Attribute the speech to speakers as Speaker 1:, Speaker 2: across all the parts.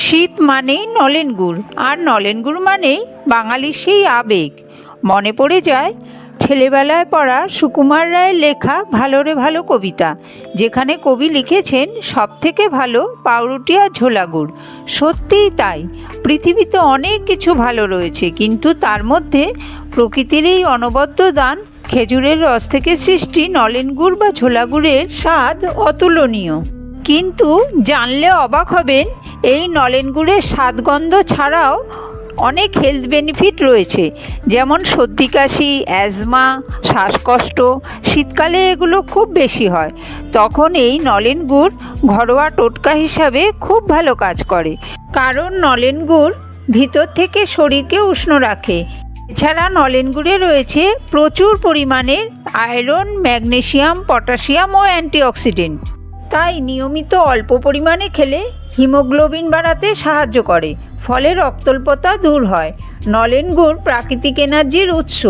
Speaker 1: শীত মানেই নলেন গুড়, আর নলেন গুড় মানেই বাঙালির সেই আবেগ। মনে পড়ে যায় ছেলেবেলায় পড়া সুকুমার রায়ের লেখা ভালো রে ভালো কবিতা, যেখানে কবি লিখেছেন সব থেকে ভালো পাউরুটি আর ঝোলা গুড়। সত্যিই তাই, পৃথিবীতে অনেক কিছু ভালো রয়েছে, কিন্তু তার মধ্যে প্রকৃতির এই অনবদ্য দান খেজুরের রস থেকে সৃষ্টি নলেন গুড় বা ঝোলা গুড়ের স্বাদ অতুলনীয়। কিন্তু জানলে অবাক হবেন, এই নলেন গুড়ের স্বাদগন্ধ ছাড়াও অনেক হেলথ বেনিফিট রয়েছে, যেমন সর্দি কাশি, অ্যাজমা, শ্বাসকষ্ট, শীতকালে এগুলো খুব বেশি হয়। তখন এই নলেন গুড় ঘরোয়া টোটকা হিসাবে খুব ভালো কাজ করে, কারণ নলেন গুড় ভিতর থেকে শরীরকে উষ্ণ রাখে। এছাড়া নলেন গুড়ে রয়েছে প্রচুর পরিমাণের আয়রন, ম্যাগনেসিয়াম, পটাশিয়াম ও অ্যান্টিঅক্সিডেন্ট। তাই নিয়মিত অল্প পরিমাণে খেলে হিমোগ্লোবিন বাড়াতে সাহায্য করে, ফলে রক্তল্পতা দূর হয়। নলেন গুড় প্রাকৃতিক এনার্জির উৎস।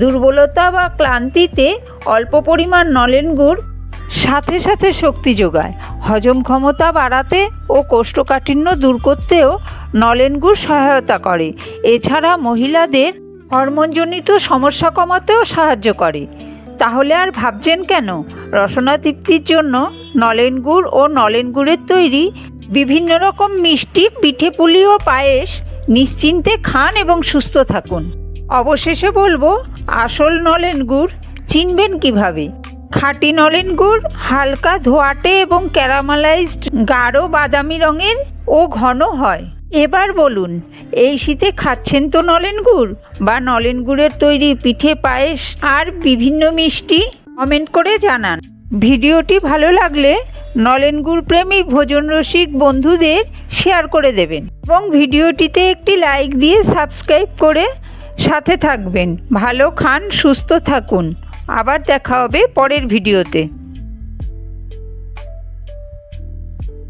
Speaker 1: দুর্বলতা বা ক্লান্তিতে অল্প পরিমাণ নলেন গুড় সাথে সাথে শক্তি যোগায়। হজম ক্ষমতা বাড়াতে ও কোষ্ঠকাঠিন্য দূর করতেও নলেন গুড় সহায়তা করে। এছাড়া মহিলাদের হরমোনজনিত সমস্যা কমাতেও সাহায্য করে। তাহলে আর ভাবছেন কেন? রসনা তৃপ্তির জন্য নলেন গুড় ও নলেন গুড়ের তৈরি বিভিন্ন রকম মিষ্টি, পিঠে পুলি ও পায়েস নিশ্চিন্তে খান এবং সুস্থ থাকুন। অবশেষে বলবো, আসল নলেন গুড় চিনবেন কিভাবে? খাঁটি নলেন গুড় হালকা ধোঁয়াটে এবং ক্যারামেলাইজড, গাঢ় বাদামি রঙের ও ঘন হয়। এবার বলুন, এই শীতে খাচ্ছেন তো নলেন গুড় বা নলেন গুড়ের তৈরি পিঠে, পায়েস আর বিভিন্ন মিষ্টি? কমেন্ট করে জানান। ভিডিওটি ভালো লাগলে নলেন গুড় প্রেমী ভোজন রসিক বন্ধুদের শেয়ার করে দেবেন এবং ভিডিওটিতে একটি লাইক দিয়ে সাবস্ক্রাইব করে সাথে থাকবেন। ভালো খান, সুস্থ থাকুন। আবার দেখা হবে পরের ভিডিওতে।